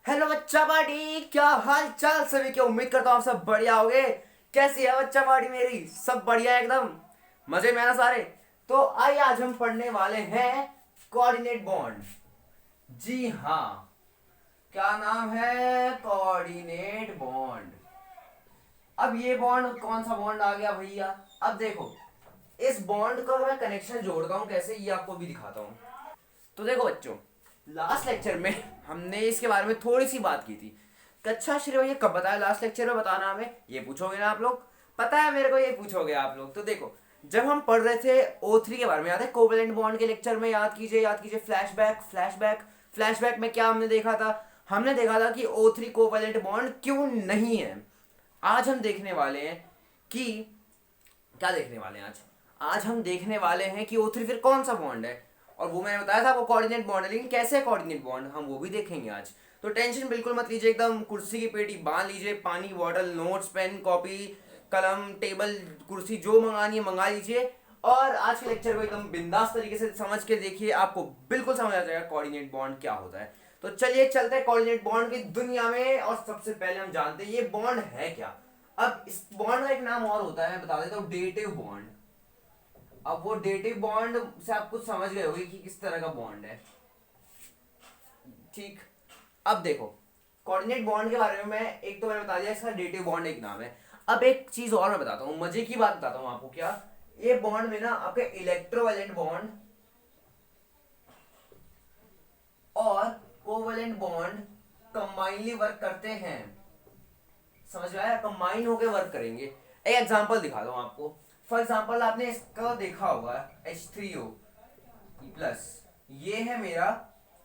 Hello बच्चा party, क्या हाल चाल सभी के। उम्मीद करता हूँ आप सब बढ़िया होगे। कैसी है बच्चा पार्टी मेरी? सब बढ़िया एकदम मजे में है ना सारे। तो आइए आज हम पढ़ने वाले हैं कोऑर्डिनेट बॉन्ड। जी हाँ, क्या नाम है? Coordinate bond. अब ये बॉन्ड कौन सा बॉन्ड आ गया भैया? अब देखो, इस बॉन्ड का मैं कनेक्शन जोड़ता हूँ कैसे, ये आपको भी दिखाता हूँ। तो देखो बच्चों, लास्ट लेक्चर में हमने इसके बारे में थोड़ी सी बात की थी। अच्छा श्री भैया कब बताया? लास्ट लेक्चर में बताना हमें, ये पूछोगे ना आप लोग। पता है मेरे को, ये पूछोगे आप लोग। तो देखो, जब हम पढ़ रहे थे O3 के बारे में, याद है कोवेलेंट बॉन्ड के लेक्चर में? याद कीजिए, याद कीजिए। फ्लैशबैक फ्लैशबैक फ्लैशबैक में क्या हमने देखा था? हमने देखा था कि O3 कोवेलेंट बॉन्ड क्यों नहीं है। आज हम देखने वाले हैं कि क्या देखने वाले हैं आज। आज हम देखने वाले हैं कि O3 फिर कौन सा बॉन्ड है। और वो मैंने बताया था आपको कोऑर्डिनेट बॉन्ड है, लेकिन कैसे कोऑर्डिनेट बॉन्ड हम वो भी देखेंगे आज। तो टेंशन बिल्कुल मत लीजिए, एकदम कुर्सी की पेटी बांध लीजिए, पानी बॉटल, नोट्स, पेन, कॉपी, कलम, टेबल, कुर्सी जो मंगानी है मंगा लीजिए। और आज के लेक्चर को एकदम बिंदास तरीके से समझ के देखिए, आपको बिल्कुल समझ आ जाएगा कोऑर्डिनेट बॉन्ड क्या होता है। तो चलिए चलते हैं कोऑर्डिनेट बॉन्ड की दुनिया में। और सबसे पहले हम जानते हैं ये बॉन्ड है क्या। अब इस बॉन्ड का एक नाम और होता है, मैं बता देता हूँ, डेटिव बॉन्ड। अब वो डेटिव बॉन्ड से आप कुछ समझ गए होंगे कि किस तरह का बॉन्ड है। ठीक। अब देखो, कोऑर्डिनेट बॉन्ड के बारे में मैं एक तो मैंने बता दिया, इसका डेटिव बॉन्ड एक नाम है। अब एक चीज और मैं बताता हूँ, मजे की बात बताता हूँ आपको। क्या ये बॉन्ड में ना आपके इलेक्ट्रोवैलेंट बॉन्ड और कोवैलेंट बॉन्ड कंबाइनली वर्क करते हैं। समझ में आया? कंबाइन होकर वर्क करेंगे। एक एग्जांपल दिखा दूं आपको। फॉर एग्जांपल आपने इसका देखा होगा H3O प्लस, ये है मेरा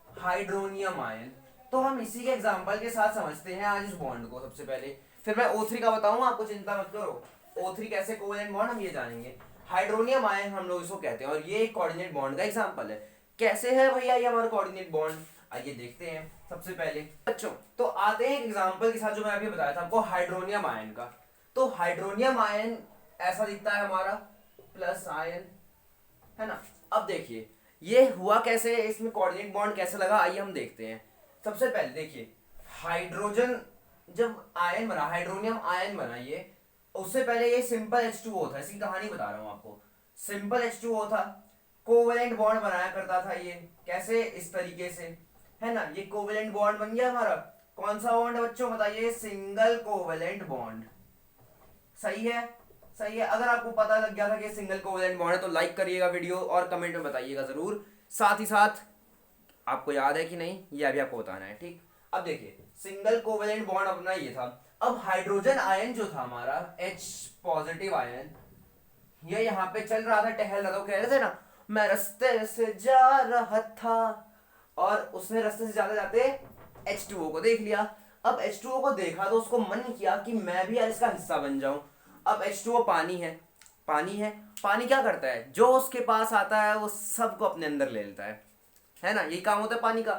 हाइड्रोनियम आयन। तो हम इसी के एग्जांपल के साथ समझते हैं आज इस बॉन्ड को सबसे पहले। फिर मैं O3 का बताऊंगा आपको, चिंता मत करो। O3 कैसे कोवैलेंट बॉन्ड हम ये जानेंगे। हाइड्रोनियम आयन हम लोग इसको कहते हैं, और ये एक कोऑर्डिनेट बॉन्ड का एग्जांपल है। कैसे है भैया ये हमारा कोऑर्डिनेट बॉन्ड? आइए देखते हैं। सबसे पहले बच्चों तो आते हैं एक एग्जांपल के साथ, जो मैं अभी बताया था आपको हाइड्रोनियम आयन का। तो हाइड्रोनियम आयन ऐसा दिखता है हमारा, प्लस आयन, है ना। अब देखिए ये हुआ कैसे, इसमें कोऑर्डिनेट बॉन्ड कैसे लगा, आइए हम देखते हैं। सबसे पहले देखिए, हाइड्रोजन जब आयन बना, हाइड्रोनियम आयन बना, ये उससे पहले ये सिंपल H2O था। इसकी कहानी बता रहा हूं आपको। सिंपल H2O था, कोवेलेंट बॉन्ड बनाया करता था ये। कैसे? इस तरीके से, है ना। ये कोवेलेंट बॉन्ड बन गया हमारा। कौन सा बॉन्ड है बच्चों बताइए? Single covalent bond. सही है, सही है। अगर आपको पता लग गया था कि सिंगल कोवेलेंट बॉन्ड है तो लाइक करिएगा वीडियो और कमेंट में बताइएगा जरूर। साथ ही साथ आपको याद है कि नहीं, ये अभी आपको बताना है। ठीक। अब देखिए, सिंगल कोवेलेंट बॉन्ड अपना ये था। अब हाइड्रोजन आयन जो था हमारा H पॉजिटिव आयन, ये यहाँ पे चल रहा था, टहल रहा था। वो कह रहे थे ना, मैं रास्ते से जा रहा था, और उसने रास्ते से जाते जाते H2O को देख लिया। अब H2O को देखा तो उसको मन किया कि मैं भी यार इसका हिस्सा बन जाऊं। अब H2O पानी है, पानी है। पानी क्या करता है? जो उसके पास आता है वो सबको अपने अंदर ले लेता है ना। यही काम होता है पानी का।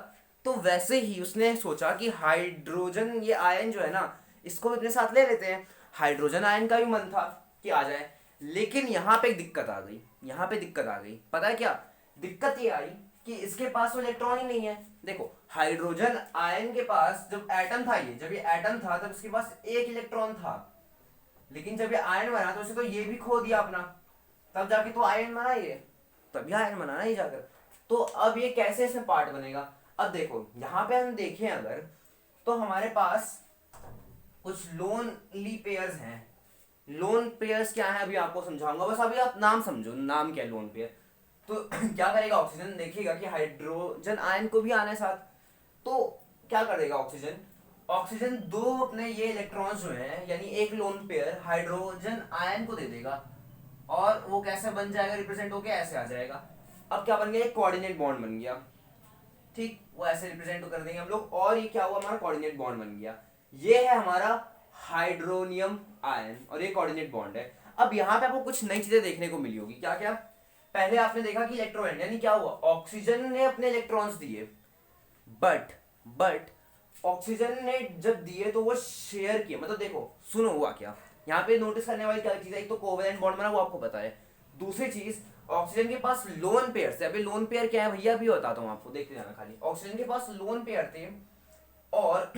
तो वैसे ही उसने सोचा कि हाइड्रोजन ये आयन जो है ना, इसको भी अपने साथ ले लेते हैं। हाइड्रोजन आयन का भी मन था कि आ जाए, लेकिन यहाँ पे एक दिक्कत आ गई। यहाँ पे दिक्कत आ गई, पता है क्या दिक्कत? ये आई कि इसके पास तो इलेक्ट्रॉन ही नहीं है। देखो, हाइड्रोजन आयन के पास जब एटम था, ये जब ये एटम था तब इसके पास एक इलेक्ट्रॉन था। लेकिन जब ये आयन बना तो इसे तो ये भी खो दिया अपना, तब जाके तो आयन बना ये, तभी आयन बना ना ये जाकर। तो अब ये कैसे इसमें पार्ट बनेगा? अब देखो यहाँ पे हम देखें अगर, तो हमारे पास कुछ लोनली पेयर्स हैं। लोन पेयर्स क्या है अभी आपको समझाऊंगा, बस अभी आप नाम समझो, नाम क्या है लोन पेयर। तो क्या करेगा ऑक्सीजन? देखिएगा कि हाइड्रोजन आयन को भी आना है साथ, तो क्या करेगा ऑक्सीजन? ऑक्सीजन दो अपने ये इलेक्ट्रॉन्स जो हैं, यानी एक लोन पेयर हाइड्रोजन आयन को दे देगा, और वो कैसे बन जाएगा? रिप्रेजेंट होके ऐसे आ जाएगा। अब क्या बन गया? एक कोऑर्डिनेट बॉन्ड बन गया। ठीक, वो ऐसे रिप्रेजेंट कर देंगे हम लोग, और ये क्या हुआ? हमारा कोऑर्डिनेट बॉन्ड बन गया। ये है हमारा हाइड्रोनियम आयन, और ये कोऑर्डिनेट बॉन्ड है। अब यहाँ पे आपको कुछ नई चीजें देखने को मिली होगी। क्या क्या? पहले आपने देखा कि इलेक्ट्रॉन, यानी क्या हुआ? ऑक्सीजन ने अपने इलेक्ट्रॉन्स दिए, बट बट ऑक्सीजन ने जब दिए तो वो शेयर किए। मतलब देखो, सुनो हुआ क्या यहाँ पे। नोटिस करने वाली क्या चीज है? एक तो कोवेलेंट बॉन्ड बना, वो आपको पता है। दूसरी चीज, ऑक्सीजन के पास लोन पेयर थे। अभी लोन पेयर क्या है भैया, भी बताता हूँ आपको, देखते जाना खाली। ऑक्सीजन के पास लोन पेयर थे, और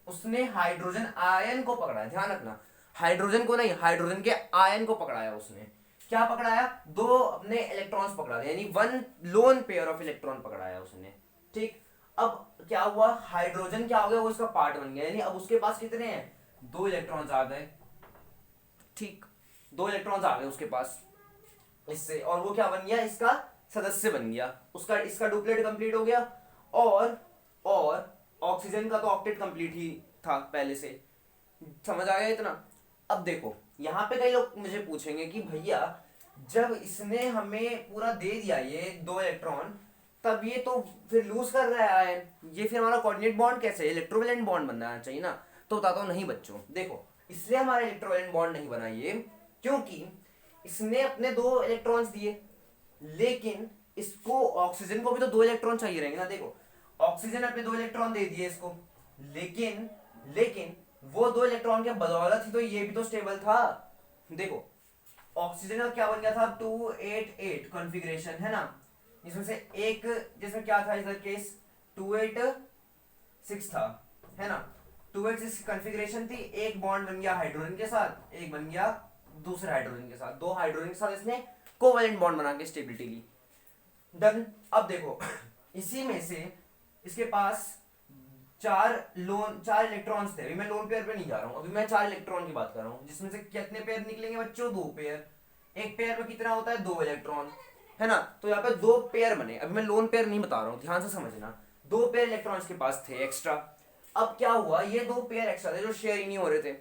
उसने हाइड्रोजन आयन को पकड़ा है, ध्यान रखना हाइड्रोजन को नहीं, हाइड्रोजन के आयन को पकड़ाया उसने। क्या पकड़ाया? दो अपने इलेक्ट्रॉन्स पकड़ा दिए, यानी one lone pair of electron पकड़ाया उसने। ठीक, अब क्या हुआ, हाइड्रोजन क्या हो गया, वो इसका पार्ट बन गया, यानी अब उसके पास कितने हैं, दो इलेक्ट्रॉन्स आ गए। ठीक, दो इलेक्ट्रॉन्स आ गए उसके पास इससे, और वो क्या बन गया, इसका सदस्य बन गया, उसका इसका डुप्लेट कंप्लीट हो गया। और ऑक्सीजन का तो ऑक्टेट कंप्लीट ही था पहले से। समझ आ गया इतना? अब देखो यहाँ पे कई लोग मुझे पूछेंगे कि भैया जब इसने हमें पूरा दे दिया ये दो इलेक्ट्रॉन, तब ये तो फिर लूज कर रहा है आयन, ये फिर हमारा कोऑर्डिनेट बॉन्ड कैसे, इलेक्ट्रोवैलेंट बॉन्ड बनना चाहिए ना। तो बताता हूँ नहीं बच्चों, देखो इसलिए हमारा इलेक्ट्रोवैलेंट बॉन्ड नहीं बना ये, क्योंकि इसने अपने दो इलेक्ट्रॉन्स दिए, लेकिन इसको ऑक्सीजन को भी तो दो इलेक्ट्रॉन चाहिए रहेंगे ना। देखो ऑक्सीजन अपने दो इलेक्ट्रॉन दे दिए इसको, लेकिन लेकिन वो दो इलेक्ट्रॉन के बदौलत ही तो ये भी तो स्टेबल था। देखो ऑक्सीजन का क्या बन गया था, 288 कॉन्फ़िगरेशन है ना, इसमें से एक, जिसमें क्या था इधर केस 286 था, है ना। 286 कॉन्फ़िगरेशन थी, एक बॉन्ड बन गया हाइड्रोजन के साथ, एक बन गया दूसरे हाइड्रोजन के साथ, दो हाइड्रोजन के साथ इसने कोवैलेंट बॉन्ड बना के स्टेबिलिटी ली। डन। अब देखो इसी में से इसके पास चार इलेक्ट्रॉन्स थे। अभी मैं लोन पेयर पे नहीं जा रहा हूं, अभी मैं चार इलेक्ट्रॉन की बात कर रहा हूं, जिसमें से कितने पेयर निकलेंगे बच्चों, दो पेयर। एक पेयर में कितना होता है, दो इलेक्ट्रॉन, है ना। तो यहाँ पे दो पेयर बने, अभी मैं लोन पेयर नहीं बता रहा हूँ, ध्यान से समझना। दो पेयर इलेक्ट्रॉन्स के पास थे एक्स्ट्रा। अब क्या हुआ, ये दो पेयर एक्स्ट्रा थे जो शेयर ही नहीं हो रहे थे,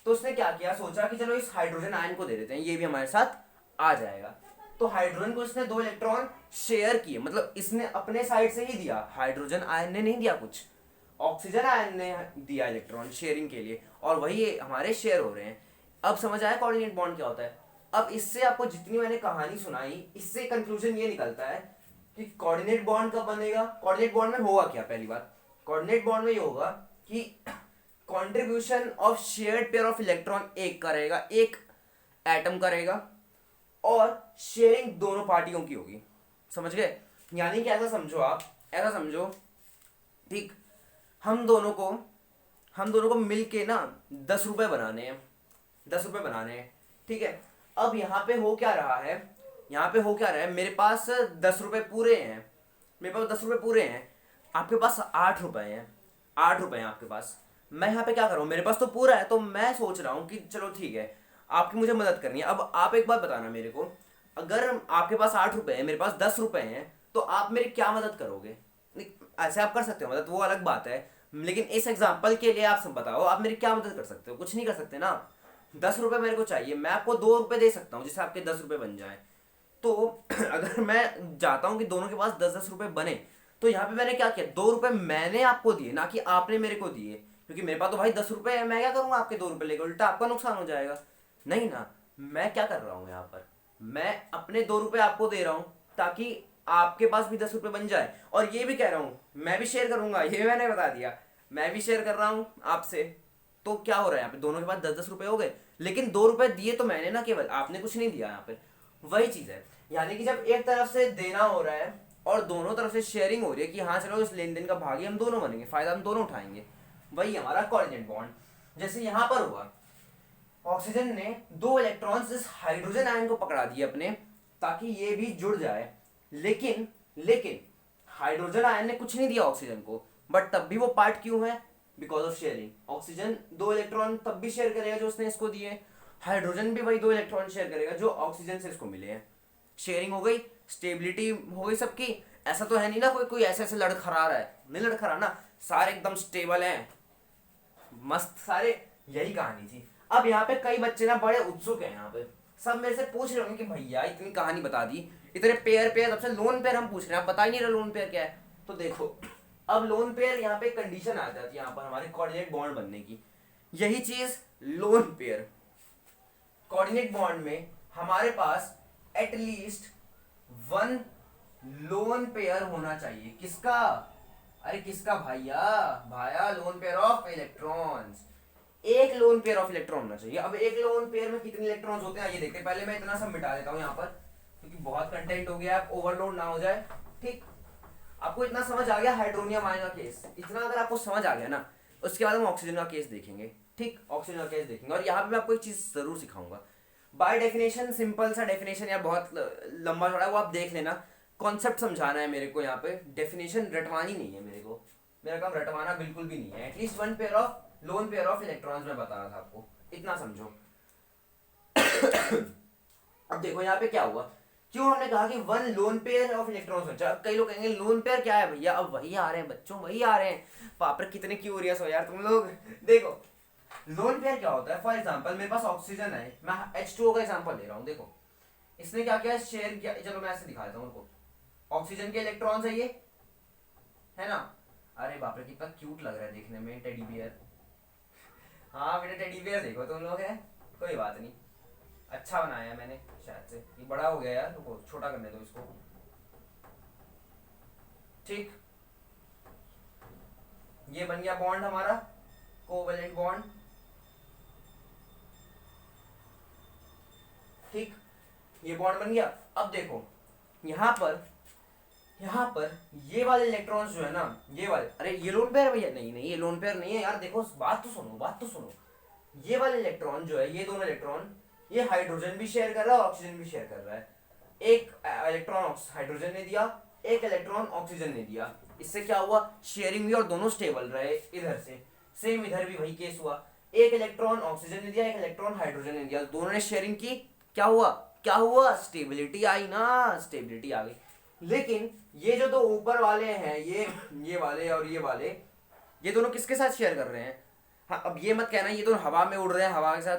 तो उसने क्या किया, सोचा कि चलो इस हाइड्रोजन आयन को दे देते हैं, ये भी हमारे साथ आ जाएगा। तो हाइड्रोजन को इसने दो इलेक्ट्रॉन शेयर किए, मतलब इसने अपने साइड से ही दिया, हाइड्रोजन आयन ने नहीं दिया कुछ, ऑक्सीजन आयन ने दिया इलेक्ट्रॉन शेयरिंग के लिए, और वही हमारे शेयर हो रहे हैं। अब समझ आया कोऑर्डिनेट बॉन्ड क्या होता है। अब इससे आपको जितनी मैंने कहानी सुनाई, इससे कंक्लूजन ये निकलता है कि कोऑर्डिनेट बॉन्ड कब बनेगा। कोऑर्डिनेट बॉन्ड में होगा क्या, पहली बात कोऑर्डिनेट बॉन्ड में ये होगा कि contribution of shared pair of electron एक का रहेगा, एक एटम का रहेगा, और शेयरिंग दोनों पार्टियों की होगी। समझ गए? यानी कि ऐसा समझो, आप ऐसा समझो, ठीक, हम दोनों को मिलके ना 10 रुपए बनाने हैं, 10 रुपए बनाने हैं, ठीक है। अब यहाँ पे हो क्या रहा है, मेरे पास 10 रुपए पूरे हैं, मेरे पास 10 रुपए पूरे हैं, आपके पास 8 रुपए हैं, 8 रुपए हैं आपके पास। मैं यहाँ पे क्या कर रहा हूँ, मेरे पास तो पूरा है, तो मैं सोच रहा हूँ कि चलो ठीक है, आपकी मुझे मदद करनी है। अब आप एक बात बताना मेरे को, अगर आपके पास 8 रुपए है, मेरे पास 10 रुपए हैं, तो आप मेरी क्या मदद करोगे? ऐसे आप कर सकते हो मदद, वो अलग बात है, लेकिन इस एग्जाम्पल के लिए आप सब बताओ, आप मेरी क्या मदद कर सकते हो? कुछ नहीं कर सकते ना। 10 रुपए मेरे को चाहिए, मैं आपको 2 रुपए दे सकता हूँ जिससे आपके 10 रुपए बन जाए। तो अगर मैं चाहता हूँ कि दोनों के पास 10-10 रुपए बने, तो यहाँ पे मैंने क्या किया, 2 रुपए मैंने आपको दिए, ना कि आपने मेरे को दिए, क्योंकि मेरे पास तो भाई 10 रुपए है, मैं क्या करूंगा आपके 2 रुपए लेकर, उल्टा आपका नुकसान हो जाएगा। नहीं ना, मैं क्या कर रहा हूँ यहाँ पर, मैं अपने 2 रुपए आपको दे रहा हूँ ताकि आपके पास भी 10 रुपए बन जाए, और ये भी कह रहा हूँ मैं भी शेयर करूंगा, ये भी मैंने बता दिया, मैं भी शेयर कर रहा हूँ आपसे। तो क्या हो रहा है यहाँ पे, दोनों के पास 10-10 रुपए हो गए, लेकिन 2 रुपए दिए तो मैंने ना, केवल आपने कुछ नहीं दिया यहाँ पे। वही चीज है, यानी कि जब एक तरफ से देना हो रहा है और दोनों तरफ से शेयरिंग हो रही है कि हाँ चलो इस लेन देन का भागी हम दोनों बनेंगे, फायदा हम दोनों उठाएंगे, वही हमारा कोऑर्डिनेट बॉन्ड। जैसे यहाँ पर हुआ, ऑक्सीजन ने 2 इलेक्ट्रॉन्स इस हाइड्रोजन आयन को पकड़ा दिए अपने, ताकि ये भी जुड़ जाए, लेकिन हाइड्रोजन आयन ने कुछ नहीं दिया ऑक्सीजन को, बट तब भी वो पार्ट क्यों है, because of sharing. Oxygen 2 electron तब भी शेयर करेगा जो उसने इसको दिए, हाइड्रोजन भी वही 2 इलेक्ट्रॉन शेयर करेगा जो ऑक्सीजन से इसको मिले हैं। शेयरिंग हो गई, स्टेबिलिटी हो गई सबकी। ऐसा तो है नहीं ना कोई ऐसे लड़खड़ा रहा है, नहीं लड़खड़ा ना, सारे एकदम स्टेबल हैं, मस्त सारे। यही कहानी थी। अब यहाँ पे कई बच्चे ना बड़े उत्सुक हैं, यहाँ पे सब मेरे से पूछ रहे होंगे कि भैया इतनी कहानी बता दी, इतने पेयर सबसे लोन पेयर हम पूछ रहे हैं, आप बता ही नहीं रहे लोन पेयर क्या है। तो देखो अब लोन पेयर यहाँ पे कंडीशन आ जाती है यहाँ पर हमारे कोऑर्डिनेट बॉन्ड बनने की। यही चीज लोन पेयर, कोऑर्डिनेट बॉन्ड में हमारे पास एटलीस्ट 1 लोन पेयर होना चाहिए। किसका? अरे किसका भाया लोन पेयर ऑफ इलेक्ट्रॉन्स, एक लोन पेयर ऑफ इलेक्ट्रॉन होना चाहिए। अब एक लोन पेयर में कितने इलेक्ट्रॉन्स होते हैं ये देखते हैं। पहले मैं इतना सब मिटा देता हूँ यहाँ पर, क्योंकि बहुत कंटेंट हो गया, ओवरलोड ना हो जाए। ठीक, आपको इतना समझ आ गया हाइड्रोनियम आयन का केस, इतना अगर आपको समझ आ गया ना, उसके बाद हम ऑक्सीजन का केस देखेंगे। ठीक, ऑक्सीजन का केस देखेंगे। और यहाँ पे मैं आपको एक चीज़ ज़रूर सिखाऊंगा। बाय डेफिनेशन सिंपल सा डेफिनेशन या बहुत लंबा चौड़ा वो आप देख लेना, कॉन्सेप्ट समझाना है मेरे को। यहाँ पे डेफिनेशन रटवानी नहीं है मेरे को, मेरा काम रटवाना बिल्कुल भी नहीं है। At least one pair of lone pair of electrons में बता रहा था आपको, इतना समझो। अब देखो यहाँ पे क्या हुआ, क्यों हमने कहा कि one lone pair of electrons बचा। अब कई लोग कहेंगे लोन पेयर क्या है भैया, अब वही आ रहे हैं बच्चों, वही आ रहे हैं। बाप रे कितने क्यूरियस हो यार तुम लोग। देखो लोन पेयर क्या होता है, फॉर एग्जांपल मेरे पास ऑक्सीजन है, मैं H2O का एग्जांपल ले रहा हूँ। देखो इसने क्या किया, शेयर किया। चलो मैं ऐसे दिखा देता हूँ उनको, ऑक्सीजन के इलेक्ट्रॉन्स है ये, है ना। अरे बाप रे कितना क्यूट लग रहा है देखने में, टेडी बियर। हाँ बेटा टेडी बियर देखो तुम लोग, है कोई बात नहीं, अच्छा बनाया है मैंने शायद से। ये बड़ा हो गया यार, रुको छोटा करने दो इसको। ठीक, ये बन गया बॉन्ड हमारा, कोवेलेंट बॉन्ड। ठीक, ये बॉन्ड बन गया। अब देखो यहाँ पर ये वाले इलेक्ट्रॉन्स जो है ना, ये वाले, अरे ये लोन पेयर भैया, नहीं नहीं ये लोन पेयर नहीं है यार। देखो बात तो सुनो, बात तो सुनो। ये वाले इलेक्ट्रॉन जो है, ये दोनों इलेक्ट्रॉन, ये हाइड्रोजन भी शेयर कर रहा है और ऑक्सीजन भी शेयर कर रहा है। एक इलेक्ट्रॉन हाइड्रोजन ने दिया, एक इलेक्ट्रॉन ऑक्सीजन ने दिया। इससे क्या हुआ, शेयरिंग हुई और दोनों स्टेबल रहे। इधर से सेम इधर भी वही केस हुआ, एक इलेक्ट्रॉन ऑक्सीजन ने दिया, एक इलेक्ट्रॉन हाइड्रोजन ने दिया, दोनों ने शेयरिंग की। क्या हुआ, क्या हुआ, स्टेबिलिटी आई ना, स्टेबिलिटी आ गई। लेकिन ये जो दो ऊपर वाले हैं, ये वाले और ये वाले, ये दोनों किसके साथ शेयर कर रहे हैं। हाँ अब ये मत कहना ये दोनों हवा में उड़ रहे हैं, हवा के साथ,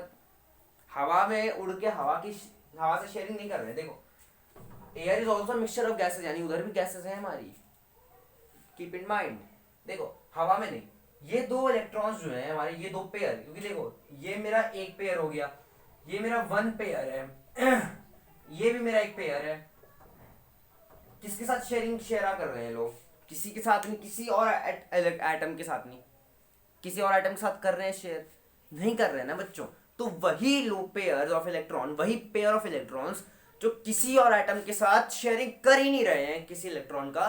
हवा में उड़ के हवा से शेयरिंग नहीं कर रहे हैं। देखो air is also mixture of gases, यानी उधर भी गैसेज है हमारी, कीप इन माइंड। देखो हवा में नहीं, ये दो इलेक्ट्रॉन्स जो हैं हमारे, ये दो पेयर, क्योंकि देखो ये मेरा एक पेयर हो गया, ये मेरा वन पेयर है, ये भी मेरा एक पेयर है। किसके साथ शेयर कर रहे हैं लोग, किसी के साथ नहीं, किसी और एटम के साथ नहीं, किसी और एटम के साथ कर रहे हैं शेयर, नहीं कर रहे हैं ना बच्चों। तो वही लो पेयर ऑफ इलेक्ट्रॉन, वही पेयर ऑफ इलेक्ट्रॉन्स जो किसी और एटम के साथ शेयरिंग कर ही नहीं रहे हैं किसी इलेक्ट्रॉन का,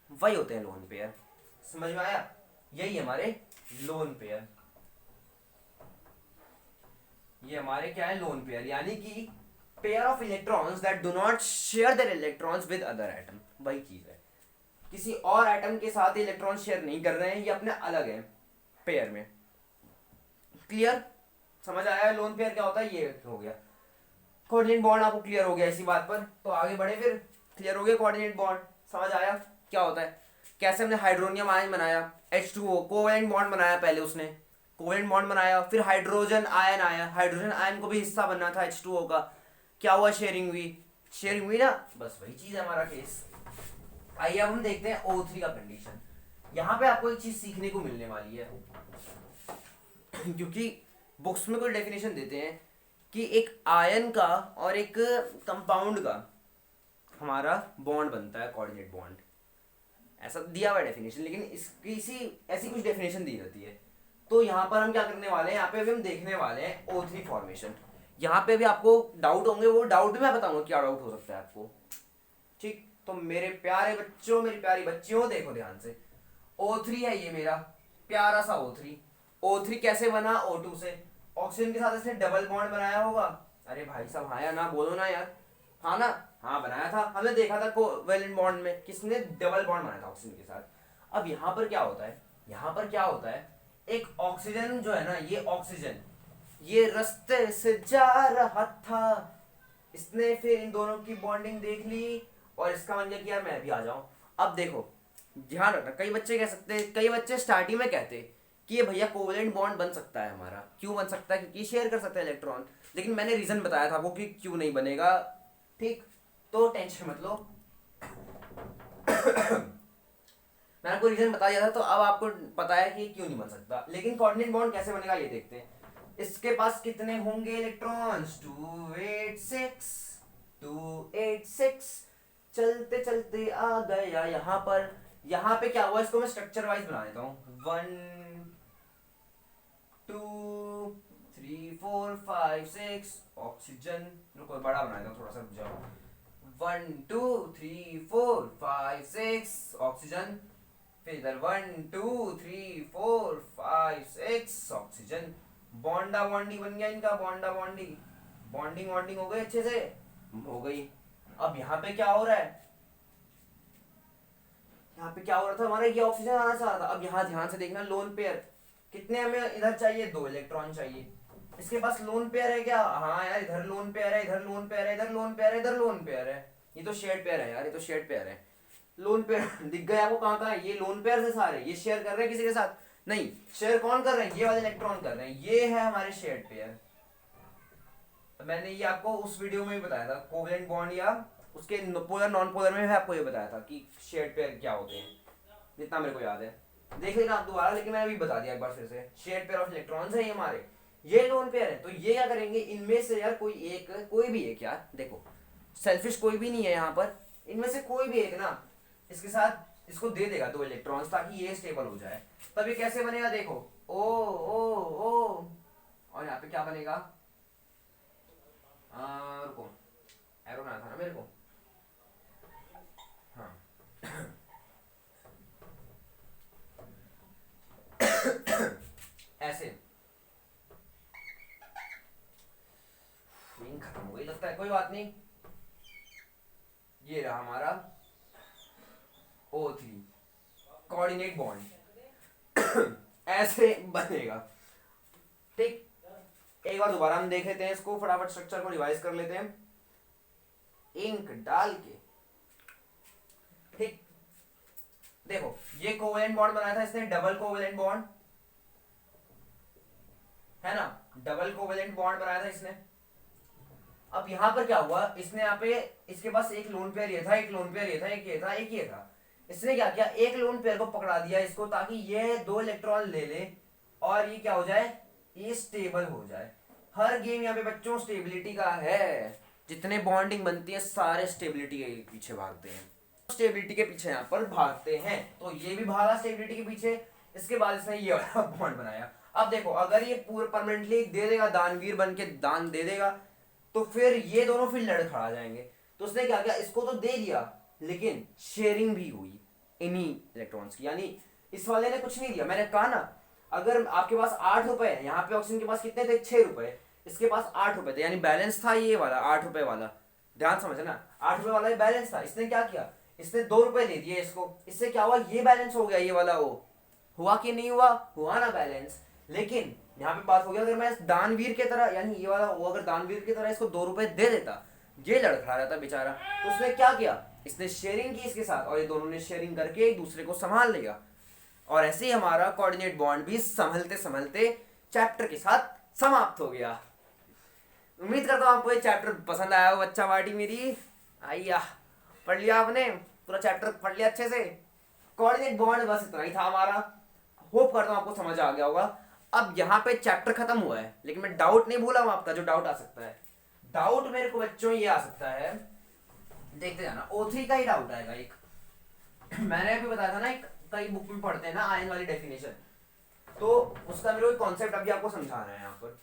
वही होते हैं लोन पेयर। समझ में आया, यही हमारे लोन पेयर, ये हमारे क्या है लोन पेयर, यानी कि pair of electrons that do not share their electrons with other atom. वही चीज है, किसी और एटम के साथ इलेक्ट्रॉन शेयर नहीं कर रहे हैं, ये अपने अलग हैं पेयर में। क्लियर, समझ आया लोन पेयर क्या होता है, ये हो गया। कोऑर्डिनेट बॉन्ड आपको क्लियर हो गया इसी बात पर, तो आगे बढ़े फिर। क्लियर हो गया कोऑर्डिनेट बॉन्ड, समझ आया क्या होता है, कैसे हमने हाइड्रोनियम आयन बनाया, H2O कोवेलेंट बॉन्ड बनाया, पहले उसने कोवेलेंट बॉन्ड बनाया, फिर हाइड्रोजन आयन आया, हाइड्रोजन आयन को भी हिस्सा बनना था H2O का, क्या हुआ, शेयरिंग हुई, शेयरिंग हुई ना, बस वही चीज है हमारा केस। आइए अब हम देखते हैं O3 का कंडीशन। यहाँ पे आपको एक चीज सीखने को मिलने वाली है, क्योंकि बुक्स में कोई डेफिनेशन देते हैं कि एक आयन का और एक कंपाउंड का हमारा बॉन्ड बनता है कोऑर्डिनेट बॉन्ड, ऐसा दिया हुआ डेफिनेशन, लेकिन इसकी ऐसी कुछ डेफिनेशन दी रहती है। तो यहाँ पर हम क्या करने वाले हैं, यहाँ पे अभी हम देखने वाले हैं O3 फॉर्मेशन। यहाँ पे भी आपको डाउट होंगे, वो डाउट भी मैं बताऊंगा क्या डाउट हो सकता है आपको। ठीक, तो मेरे प्यारे बच्चों, मेरी प्यारी बच्चियों, देखो ध्यान से, O3 है ये मेरा प्यारा सा O3। O3 कैसे बना, O2 से, ऑक्सीजन के साथ इसने डबल बॉन्ड बनाया होगा। अरे भाई साहब हाँ या ना बोलो ना यार, हाँ ना, हाँ बनाया था, हमने देखा था कोवेलेंट बॉन्ड में किसने डबल बॉन्ड बनाया था ऑक्सीजन के साथ। अब यहाँ पर क्या होता है, यहाँ पर क्या होता है, एक ऑक्सीजन जो है ना, ये ऑक्सीजन ये रास्ते से जा रहा था, इसने फिर इन दोनों की बॉन्डिंग देख ली और इसका मन किया कि यार मैं भी आ जाऊं। अब देखो ध्यान रखना, कई बच्चे कह सकते हैं, कई बच्चे स्टार्टिंग में कहते कि ये भैया कोवेलेंट बॉन्ड बन सकता है हमारा, क्यों बन सकता है, क्योंकि शेयर कर सकते हैं इलेक्ट्रॉन, लेकिन मैंने रीजन बताया था आपको कि क्यों नहीं बनेगा। ठीक, तो टेंशन मत लो, मैंने आपको रीजन बता दिया था, तो अब आपको पता है कि क्यों नहीं बन सकता। लेकिन कोऑर्डिनेट बॉन्ड कैसे बनेगा ये देखते हैं। इसके पास कितने होंगे इलेक्ट्रॉन्स, 286, 286, चलते चलते आ गया यहाँ पर। यहाँ पे क्या हुआ, इसको मैं स्ट्रक्चर वाइज बना देता हूँ, 1 2 3 4 5 6, ऑक्सीजन, रुको बड़ा बना देता हूँ थोड़ा सा, रुक जाओ, 1 2 3 4 5 6 ऑक्सीजन, फिर इधर 1 2 3 4 5 6 ऑक्सीजन। बॉन्डा बॉन्डी बन गया इनका, बॉन्डा बॉन्डी, बॉन्डिंग वॉन्डिंग हो गई अच्छे से, हो गई। अब यहाँ पे क्या हो रहा है, यहाँ पे क्या हो रहा था हमारा, ये ऑक्सीजन आना चाह रहा था। अब यहाँ ध्यान से देखना, लोन पेयर कितने हमें इधर चाहिए, 2 इलेक्ट्रॉन चाहिए। इसके पास लोन पेयर है क्या, हाँ यार, इधर लोन पेयर है, इधर लोन पेयर है, इधर लोन पेयर है, इधर लोन पेयर है। ये तो शेयर्ड पेयर है यार, ये तो शेयर्ड पेयर है। लोन पेयर दिख गया आपको कहाँ कहाँ है, ये लोन पेयर से सारे ये शेयर कर रहे हैं किसी के साथ, नहीं शेयर कौन कर रहे हैं, ये वाले इलेक्ट्रॉन कर रहे हैं, ये है हमारे शेयर्ड पेयर। मैंने ये आपको उस वीडियो में भी बताया था, कोवेलेंट बॉन्ड या उसके पोलर नॉन पोलर में भी आपको ये बताया था कि शेयर्ड पेयर क्या होते हैं, जितना मेरे को याद है। देख लेना आप दोबारा, लेकिन मैंने अभी बता दिया एक बार फिर से। शेयर्ड पेयर ऑफ इलेक्ट्रॉन्स है ये हमारे, ये लोन पेयर है। तो ये क्या करेंगे, इनमें से यार कोई एक, कोई भी एक यार, देखो सेल्फिश कोई भी नहीं है यहाँ पर, इनमें से कोई भी एक ना इसके साथ इसको दे देगा 2 इलेक्ट्रॉन्स, ताकि ये स्टेबल हो जाए। तब ये कैसे बनेगा, देखो ओ ओ ओ, और यहाँ पे क्या बनेगा, रुको एरो ना था ना मेरे को, हाँ ऐसे खत्म हो गई लगता है, कोई बात नहीं। ये रहा हमारा O3 कोऑर्डिनेट बॉन्ड ऐसे बनेगा, ठीक। एक बार दोबारा हम देख लेते हैं इसको, फटाफट स्ट्रक्चर को रिवाइज कर लेते हैं इंक डाल के, ठीक। देखो ये कोवेलेंट बॉन्ड बनाया था इसने, डबल कोवेलेंट बॉन्ड है ना, डबल कोवेलेंट बॉन्ड बनाया था इसने। अब यहां पर क्या हुआ, इसने यहाँ पे, इसके पास एक लोन पेयर ये था, एक लोन पेयर ये था, एक ये था, एक ये था। इसने क्या किया, एक लोन पेयर को पकड़ा दिया इसको, ताकि ये 2 इलेक्ट्रॉन ले ले और ये क्या हो जाए, ये स्टेबल हो जाए। हर गेम यहाँ पे बच्चों स्टेबिलिटी का है, जितने बॉन्डिंग बनती है सारे स्टेबिलिटी के पीछे भागते हैं, स्टेबिलिटी के पीछे यहाँ पर भागते हैं। तो ये भी भागा स्टेबिलिटी के पीछे, इसके बाद इसने ये वाला बॉन्ड बनाया। अब देखो अगर ये पूरा परमानेंटली दे देगा, दानवीर बन के दान दे देगा, तो फिर ये दोनों फिर लड़ खड़ा जाएंगे। तो उसने क्या किया, इसको तो दे दिया लेकिन शेयरिंग भी हुई इन्हीं इलेक्ट्रॉन्स की, यानी इस वाले ने कुछ नहीं दिया। मैंने कहा ना, अगर आपके पास 8 रुपए है, यहाँ पे ऑक्सीजन के पास कितने थे, 6 रुपए, इसके पास 8 रुपए थे, यानी बैलेंस था ये वाला 8 रुपए वाला, ध्यान समझना 8 रुपए वाला बैलेंस था। इसने क्या किया, इसने 2 रुपए दे दिए इसको, इससे क्या हुआ, ये बैलेंस हो गया, ये वाला वो हुआ कि नहीं हुआ, हुआ ना बैलेंस। लेकिन यहाँ पे बात हो गया, अगर मैं दानवीर की तरह, यानी ये वाला वो अगर दानवीर की तरह इसको 2 रुपए दे देता, ये लड़खड़ा जाता बेचारा। तो उसने क्या किया, इसने शेयरिंग की इसके साथ, और ये दोनों ने शेयरिंग करके एक दूसरे को संभाल लिया। और ऐसे ही हमारा कोऑर्डिनेट बॉन्ड भी संभलते संभलते चैप्टर के साथ समाप्त हो गया। उम्मीद करता हूँ आपको ये चैप्टर पसंद आया हो बच्चा पार्टी मेरी। आइया, पढ़ लिया आपने, पूरा चैप्टर पढ़ लिया अच्छे से। कोऑर्डिनेट बॉन्ड बस इतना ही था हमारा, होप करता हूँ आपको समझ आ गया होगा। अब यहाँ पे चैप्टर खत्म हुआ है, लेकिन मैं डाउट नहीं भूला हूँ आपका, जो डाउट आ सकता है, डाउट मेरे को बच्चों ये आ सकता है, देखते जाना, O3 का ही डाउट आएगा एक। मैंने अभी बताया था ना, एक कई बुक में पढ़ते हैं ना आयन वाली डेफिनेशन, तो उसका मेरे को कॉन्सेप्ट अभी आपको समझाना है यहाँ पर।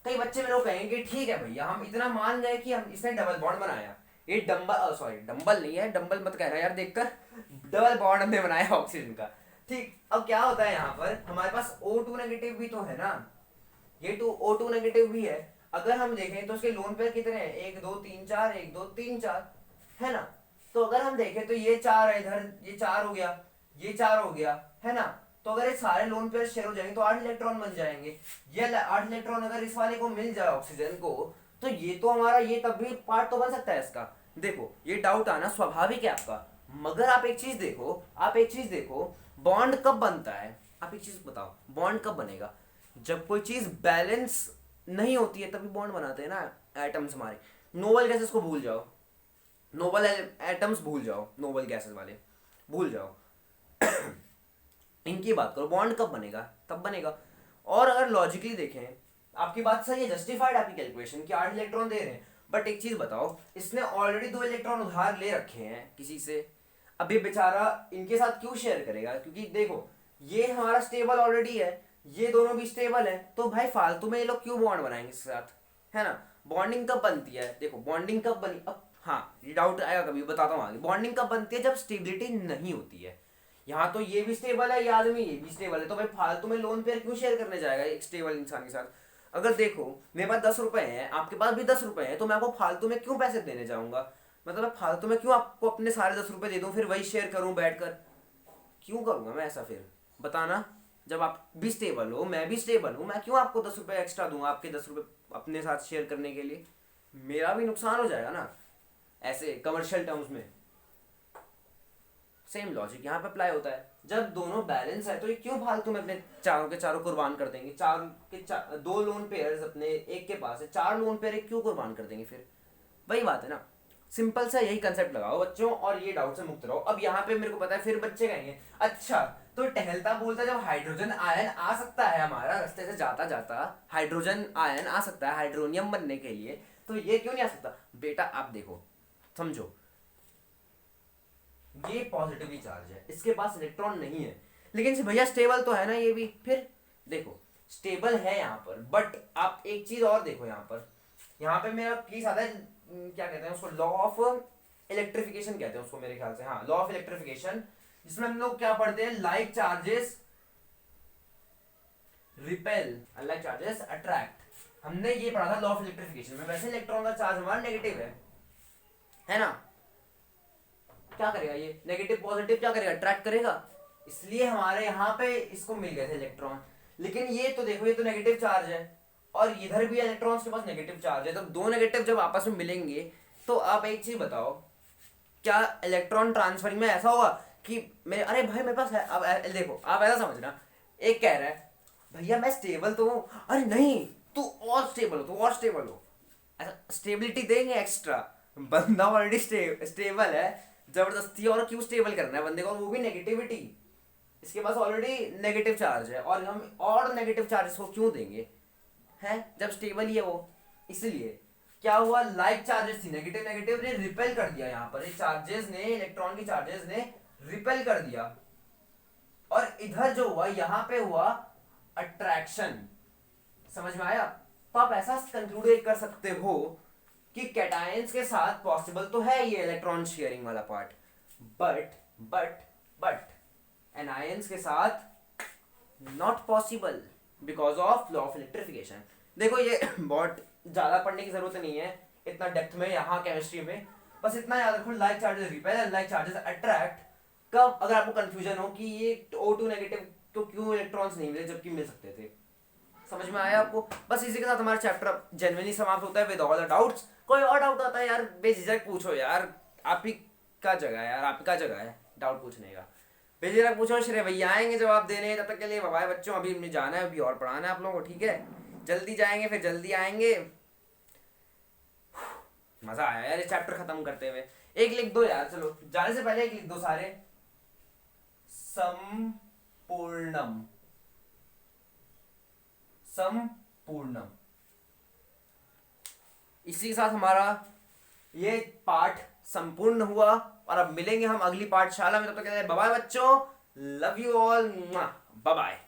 कई बच्चे मेरे को कहेंगे ठीक है भैया, हम इतना मान गए कि हम इसने डबल बॉन्ड बनाया, ये डंबल, सॉरी डंबल नहीं है, डंबल मत कह रहा यार देखकर, डबल बॉन्ड हमने बनाया ऑक्सीजन का, ठीक। अब क्या होता है यहाँ पर, हमारे पास O2 नेगेटिव भी तो है ना, ये O2 नेगेटिव भी है। अगर हम देखें तो उसके लोन पेयर कितने हैं, 1 2 3 4, 1 2 3 4, है ना। तो अगर हम देखें तो ये 4 है इधर, ये 4 हो गया, ये 4 हो गया, है ना। तो अगर ये सारे लोन पेयर शेयर हो जाएंगे तो 8 इलेक्ट्रॉन बन जाएंगे। ये 8 इलेक्ट्रॉन अगर इस वाले को मिल जाए ऑक्सीजन को, तो ये तो हमारा ये तब भी पार्ट तो बन सकता है इसका। देखो ये डाउट आना स्वाभाविक है आपका, मगर आप एक चीज देखो, आप एक चीज देखो, बॉन्ड कब बनता है, आप एक चीज बताओ, बॉन्ड कब बनेगा, जब कोई चीज बैलेंस नहीं होती है तभी बॉन्ड बनाते हैं ना एटम्स हमारे। नोबल गैसेस को भूल जाओ, नोबल एटम्स भूल जाओ, नोबल गैसेस वाले भूल जाओ, इनकी बात करो, बॉन्ड कब बनेगा, तब बनेगा। और अगर लॉजिकली देखें, आपकी बात सही है, जस्टिफाइड आपकी कैलकुलेशन कि 8 इलेक्ट्रॉन दे रहे हैं, बट एक चीज बताओ, इसने ऑलरेडी 2 इलेक्ट्रॉन उधार ले रखे हैं किसी से, अभी बेचारा इनके साथ क्यों शेयर करेगा, क्योंकि देखो ये हमारा स्टेबल ऑलरेडी है, ये दोनों भी स्टेबल है, तो भाई फालतू में ये लोग क्यों बॉन्ड बनाएंगे इसके साथ, है ना। बॉन्डिंग कब बनती है, देखो बॉन्डिंग कब बनी, अब हाँ ये डाउट आएगा कभी, बताता हूँ आगे। बॉन्डिंग कब बनती है? जब स्टेबिलिटी नहीं होती है। यहाँ तो ये भी स्टेबल है, ये आदमी ये भी स्टेबल है, तो भाई फालतू में लोन पेयर क्यों शेयर करने जाएगा एक स्टेबल इंसान के साथ? अगर देखो मेरे पास 10 रुपए हैं, आपके पास भी 10 रुपए हैं, तो मैं आपको फालतू में क्यों पैसे देने जाऊंगा? मतलब मैं फालतू में क्यों आपको अपने सारे 10 रुपए दे दूं, फिर वही शेयर करूं बैठकर? क्यों करूंगा मैं ऐसा फिर? बताना। जब आप भी स्टेबल हो, मैं भी स्टेबल हूँ, मैं क्यों आपको 10 रुपए एक्स्ट्रा दूंगा आपके 10 रुपए अपने साथ शेयर करने के लिए? मेरा भी नुकसान हो जाएगा ना ऐसे कमर्शियल टर्म्स में। सेम लॉजिक यहाँ पे अप्लाई होता है। जब दोनों बैलेंस है तो ये क्यों फालतू में अपने चारों के चारों कुर्बान कर देंगे? दो लोन पेयर्स अपने एक के पास है, 4 लोन पेयर क्यों कुर्बान कर देंगे फिर? वही बात है ना। सिंपल सा यही कंसेप्ट लगाओ बच्चों, और ये डाउट से मुक्त रहो। अब यहाँ पे मेरे को पता है फिर बच्चे कहेंगे अच्छा तो टहलता बोलता जब हाइड्रोजन आयन आ सकता है हमारा रास्ते से जाता जाता, हाइड्रोजन आयन आ सकता है हाइड्रोनियम बनने के लिए, तो ये क्यों नहीं आ सकता? बेटा आप देखो, समझो, ये पॉजिटिवली चार्ज है, इसके पास इलेक्ट्रॉन नहीं है, लेकिन भैया स्टेबल तो है ना ये भी। फिर देखो स्टेबल है यहाँ पर, बट आप एक चीज और देखो यहाँ पे मेरा केस आता है, क्या कहते हैं उसको, लॉ ऑफ इलेक्ट्रिफिकेशन कहते हैं उसको मेरे ख्याल से, हाँ लॉ ऑफ इलेक्ट्रिफिकेशन, जिसमें हम लोग क्या पढ़ते हैं, like charges repel, like charges attract. हमने ये पढ़ा था लॉ ऑफ इलेक्ट्रिफिकेशन में। वैसे इलेक्ट्रॉन का चार्ज हमारा नेगेटिव है ना? क्या करेगा ये? नेगेटिव पॉजिटिव क्या करेगा? अट्रैक्ट करेगा। इसलिए हमारे यहाँ पे इसको मिल गए थे इलेक्ट्रॉन। लेकिन ये तो देखो, ये तो नेगेटिव चार्ज है और इधर भी इलेक्ट्रॉन्स के पास नेगेटिव चार्ज है, तो दो नेगेटिव जब आपस में मिलेंगे तो आप एक चीज बताओ, क्या इलेक्ट्रॉन ट्रांसफरिंग में ऐसा होगा कि मेरे, अरे भाई मेरे पास है, अब देखो आप ऐसा समझना, एक कह रहा है भैया मैं स्टेबल तो हूँ, अरे नहीं तू और स्टेबल हो, तू और स्टेबल हो, ऐसा स्टेबिलिटी देंगे एक्स्ट्रा। बंदा ऑलरेडी स्टेबल है, जबरदस्ती और क्यों स्टेबल करना है बंदे को, वो भी नेगेटिविटी, इसके पास ऑलरेडी नेगेटिव चार्ज है और हम और नेगेटिव चार्जेस को क्यों देंगे हैं जब स्टेबल ही है वो? इसलिए क्या हुआ, लाइक चार्जेस थी, नेगेटिव नेगेटिव ने रिपेल कर दिया, यहाँ पर चार्जेस ने, इलेक्ट्रॉन की चार्जेस ने रिपेल कर दिया, और इधर जो हुआ यहाँ पे हुआ अट्रैक्शन। समझ में आया? तो आप ऐसा कंक्लूड कर सकते हो कि कैटायंस के साथ पॉसिबल तो है ये इलेक्ट्रॉन शेयरिंग वाला पार्ट, बट एनायंस के साथ not possible because of law of electrification. देखो ये बहुत ज्यादा पढ़ने की जरूरत नहीं है इतना डेप्थ में यहाँ केमिस्ट्री में, बस इतना याद रखो, like charges repel, like charges attract. कब अगर आपको कंफ्यूजन हो कि ये O2 नेगेटिव तो क्यों इलेक्ट्रॉन्स नहीं मिले जबकि मिल सकते थे, समझ में आया आपको? बस इसी के साथ हमारा चैप्टर जेन्युइनली समाप्त होता है विद ऑल द डाउट्स। कोई और डाउट आता है यार बेझिझक पूछो यार, आप ही का जगह है यार, आपका जगह है डाउट पूछने का, बेझिझक पूछो। श्रेय भैया आएंगे जवाब देने, तब तक के लिए बाय बाय बच्चों, अभी मुझे जाना है, अभी और पढ़ाना है आप लोगों को, ठीक है? जल्दी जाएंगे फिर जल्दी आएंगे। मजा आया यार ये चैप्टर खत्म करते हुए। एक लिख दो यार, चलो जाने से पहले एक लिख दो सारे, संपूर्णम, संपूर्णम। इसी के साथ हमारा ये पाठ संपूर्ण हुआ, और अब मिलेंगे हम अगली पाठशाला में, तब तक के लिए बाय बाय बच्चों, love you all, bye bye.